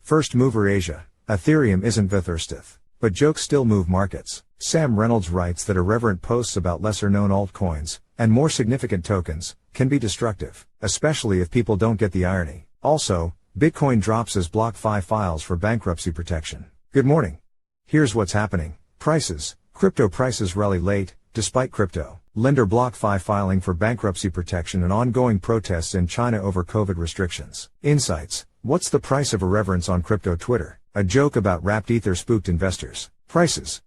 First mover Asia. Ethereum isn't WETH or stETH, but jokes still move markets. Sam Reynolds writes that irreverent posts about lesser-known altcoins, and more significant tokens, can be destructive, especially if people don't get the irony. Also, Bitcoin drops as BlockFi files for bankruptcy protection. Good morning. Here's what's happening. Prices. Crypto prices rally late, despite crypto lender BlockFi filing for bankruptcy protection and ongoing protests in China over COVID restrictions. Insights. What's the price of irreverence on crypto Twitter? A joke about wrapped ether spooked investors. Prices.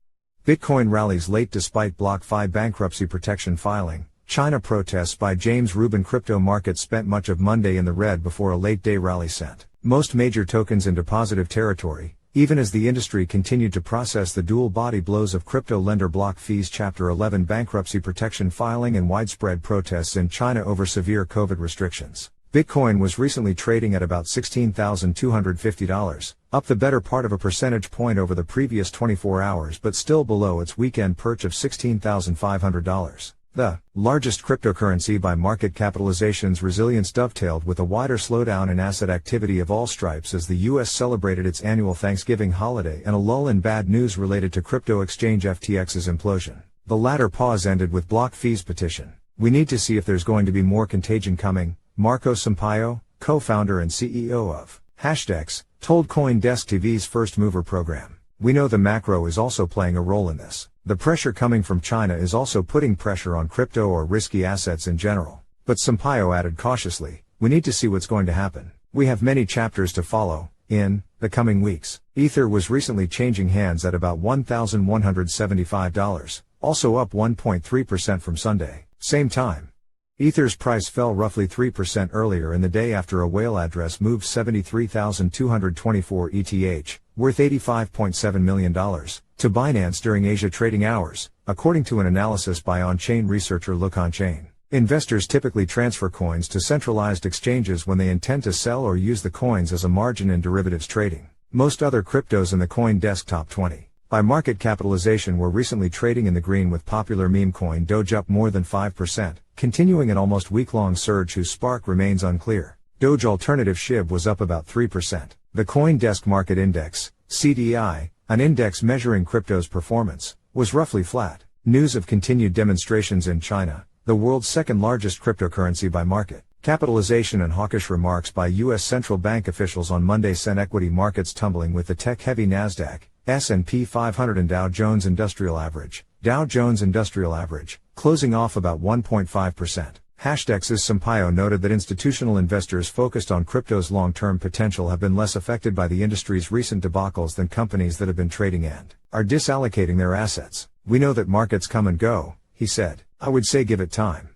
Bitcoin rallies late despite BlockFi bankruptcy protection filing. China protests by James Rubin. Crypto markets spent much of Monday in the red before a late-day rally sent most major tokens into positive territory, even as the industry continued to process the dual body blows of crypto lender BlockFi's Chapter 11 bankruptcy protection filing and widespread protests in China over severe COVID restrictions. Bitcoin was recently trading at about $16,250, up the better part of a percentage point over the previous 24 hours but still below its weekend perch of $16,500. The largest cryptocurrency by market capitalization's resilience dovetailed with a wider slowdown in asset activity of all stripes as the U.S. celebrated its annual Thanksgiving holiday and a lull in bad news related to crypto exchange FTX's implosion. The latter pause ended with BlockFi's petition. We need to see if there's going to be more contagion coming, Marco Sampaio, co-founder and CEO of stETH, told CoinDesk TV's First Mover program. We know the macro is also playing a role in this. The pressure coming from China is also putting pressure on crypto or risky assets in general. But Sampaio added cautiously, we need to see what's going to happen. We have many chapters to follow in the coming weeks. Ether was recently changing hands at about $1,175, also up 1.3% from Sunday. Same time. Ether's price fell roughly 3% earlier in the day after a whale address moved 73,224 ETH, worth $85.7 million, to Binance during Asia trading hours, according to an analysis by on-chain researcher Look On-Chain. Investors typically transfer coins to centralized exchanges when they intend to sell or use the coins as a margin in derivatives trading. Most other cryptos in the CoinDesk Top 20 by market capitalization were recently trading in the green, with popular meme coin Doge up more than 5%, continuing an almost week-long surge whose spark remains unclear. Doge alternative SHIB was up about 3%. The CoinDesk Market Index, CDI, an index measuring crypto's performance, was roughly flat. News of continued demonstrations in China, the world's second-largest cryptocurrency by market capitalization, and hawkish remarks by U.S. central bank officials on Monday sent equity markets tumbling, with the tech-heavy Nasdaq, S&P 500 and Dow Jones Industrial Average, closing off about 1.5%. stETH's Sampaio noted that institutional investors focused on crypto's long-term potential have been less affected by the industry's recent debacles than companies that have been trading and are disallocating their assets. We know that markets come and go, he said. I would say give it time.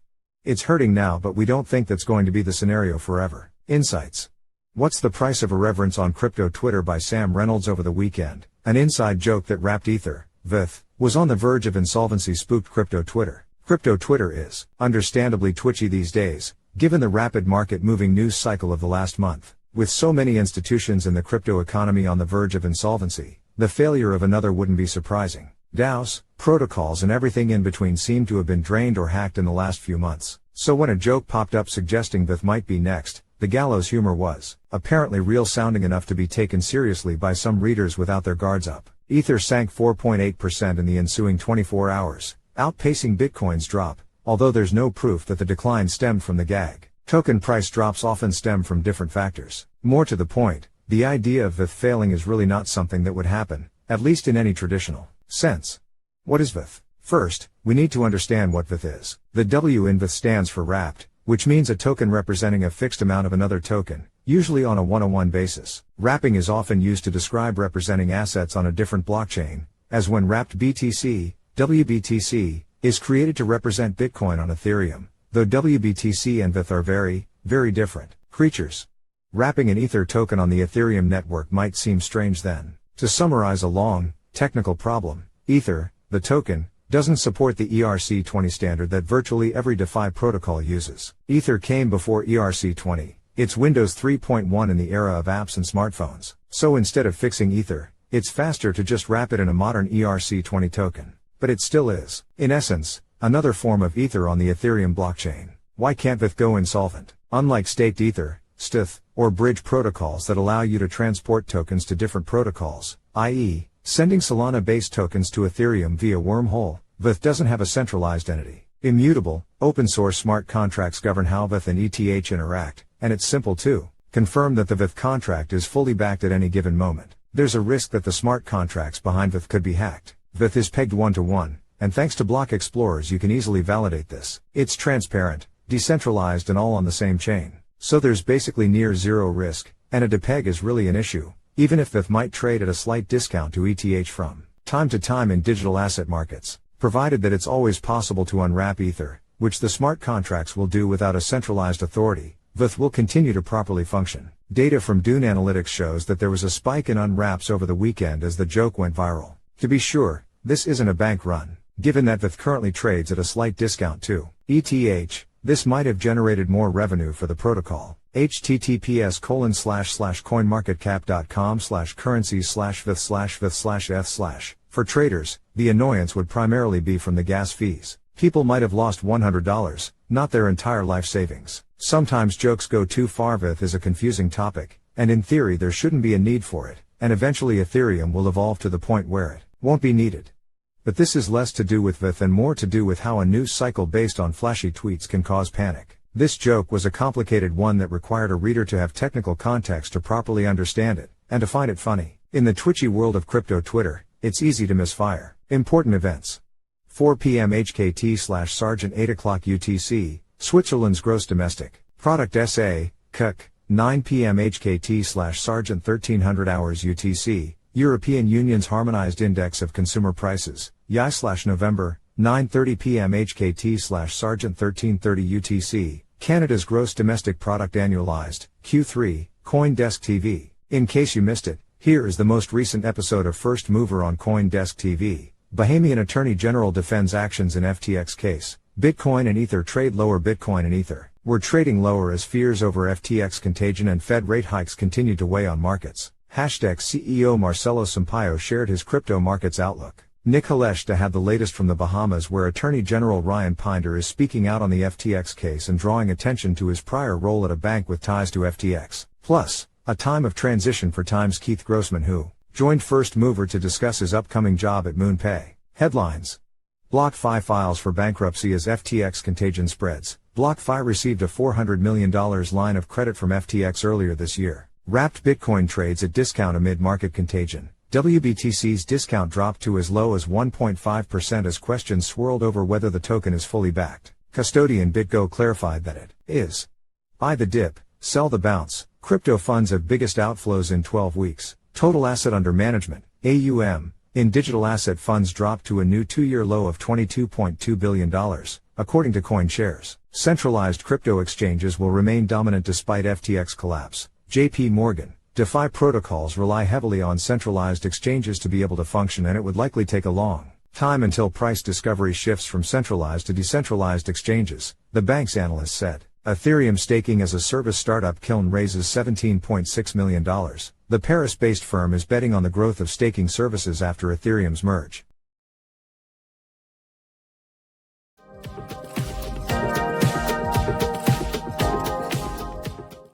It's hurting now, but we don't think that's going to be the scenario forever. Insights. What's the price of irreverence on crypto Twitter by Sam Reynolds over the weekend? An inside joke that wrapped ether, WETH, was on the verge of insolvency spooked crypto Twitter. Crypto Twitter is understandably twitchy these days, given the rapid market-moving news cycle of the last month. With so many institutions in the crypto economy on the verge of insolvency, the failure of another wouldn't be surprising. DAOs, protocols and everything in between seem to have been drained or hacked in the last few months. So when a joke popped up suggesting WETH might be next, the gallows humor was apparently real-sounding enough to be taken seriously by some readers without their guards up. Ether sank 4.8% in the ensuing 24 hours, outpacing Bitcoin's drop, although there's no proof that the decline stemmed from the gag. Token price drops often stem from different factors. More to the point, the idea of WETH failing is really not something that would happen, at least in any traditional sense. What is WETH? First, we need to understand what WETH is. The W in WETH stands for wrapped, which means a token representing a fixed amount of another token, usually on a one-on-one basis. Wrapping is often used to describe representing assets on a different blockchain, as when wrapped BTC, WBTC, is created to represent Bitcoin on Ethereum, though WBTC and WETH are very, very different creatures. Wrapping an Ether token on the Ethereum network might seem strange then. To summarize a long, technical problem, Ether, the token, doesn't support the ERC20 standard that virtually every DeFi protocol uses. Ether came before ERC20, it's Windows 3.1 in the era of apps and smartphones. So instead of fixing Ether, it's faster to just wrap it in a modern ERC20 token. But it still is, in essence, another form of Ether on the Ethereum blockchain. Why can't WETH go insolvent? Unlike staked Ether, stETH, or bridge protocols that allow you to transport tokens to different protocols, i.e., sending Solana-based tokens to Ethereum via wormhole. WETH doesn't have a centralized entity. Immutable, open-source smart contracts govern how WETH and ETH interact, and it's simple to confirm that the WETH contract is fully backed at any given moment. There's a risk that the smart contracts behind WETH could be hacked. WETH is pegged 1-to-1, and thanks to block explorers you can easily validate this. It's transparent, decentralized and all on the same chain. So there's basically near zero risk, and a depeg is really an issue, even if WETH might trade at a slight discount to ETH from time to time in digital asset markets, provided that it's always possible to unwrap Ether, which the smart contracts will do without a centralized authority. WETH will continue to properly function. Data from Dune Analytics shows that there was a spike in unwraps over the weekend as the joke went viral. To be sure, this isn't a bank run. Given that WETH currently trades at a slight discount to ETH, this might have generated more revenue for the protocol. https://coinmarketcap.com/currencies/veth/veth/eth/. For traders, the annoyance would primarily be from the gas fees. People might have lost $100, not their entire life savings. Sometimes jokes go too far. WETH is a confusing topic, and in theory there shouldn't be a need for it, and eventually Ethereum will evolve to the point where it won't be needed. But this is less to do with WETH and more to do with how a news cycle based on flashy tweets can cause panic. This joke was a complicated one that required a reader to have technical context to properly understand it, and to find it funny. In the twitchy world of crypto Twitter, it's easy to misfire. Important events. 4 p.m. HKT/Sergeant 8 o'clock UTC, Switzerland's gross domestic product SA, CUC, 9 p.m. HKT/Sergeant 1300 hours UTC, European Union's Harmonized Index of Consumer Prices, YI/November, 9:30 p.m. HKT/Sergeant 1330 UTC, Canada's Gross Domestic Product Annualized, Q3, CoinDesk TV. In case you missed it, here is the most recent episode of First Mover on CoinDesk TV. Bahamian Attorney General defends actions in FTX case. Bitcoin and Ether trade lower. Bitcoin and Ether were trading lower as fears over FTX contagion and Fed rate hikes continued to weigh on markets. #DEX CEO Marcelo Sampaio shared his crypto markets outlook. Nick Haleshta had the latest from the Bahamas, where Attorney General Ryan Pinder is speaking out on the FTX case and drawing attention to his prior role at a bank with ties to FTX. Plus, a time of transition for Time's Keith Grossman, who joined First Mover to discuss his upcoming job at MoonPay. Headlines. BlockFi files for bankruptcy as FTX contagion spreads. BlockFi received a $400 million line of credit from FTX earlier this year. Wrapped Bitcoin trades at discount amid market contagion. WBTC's discount dropped to as low as 1.5% as questions swirled over whether the token is fully backed. Custodian BitGo clarified that it is. Buy the dip, sell the bounce. Crypto funds have biggest outflows in 12 weeks. Total asset under management, AUM, in digital asset funds dropped to a new 2-year low of $22.2 billion, according to CoinShares. Centralized crypto exchanges will remain dominant despite FTX collapse. JP Morgan. DeFi protocols rely heavily on centralized exchanges to be able to function, and it would likely take a long time until price discovery shifts from centralized to decentralized exchanges, the bank's analyst said. Ethereum staking as a service startup Kiln raises $17.6 million. The Paris-based firm is betting on the growth of staking services after Ethereum's merge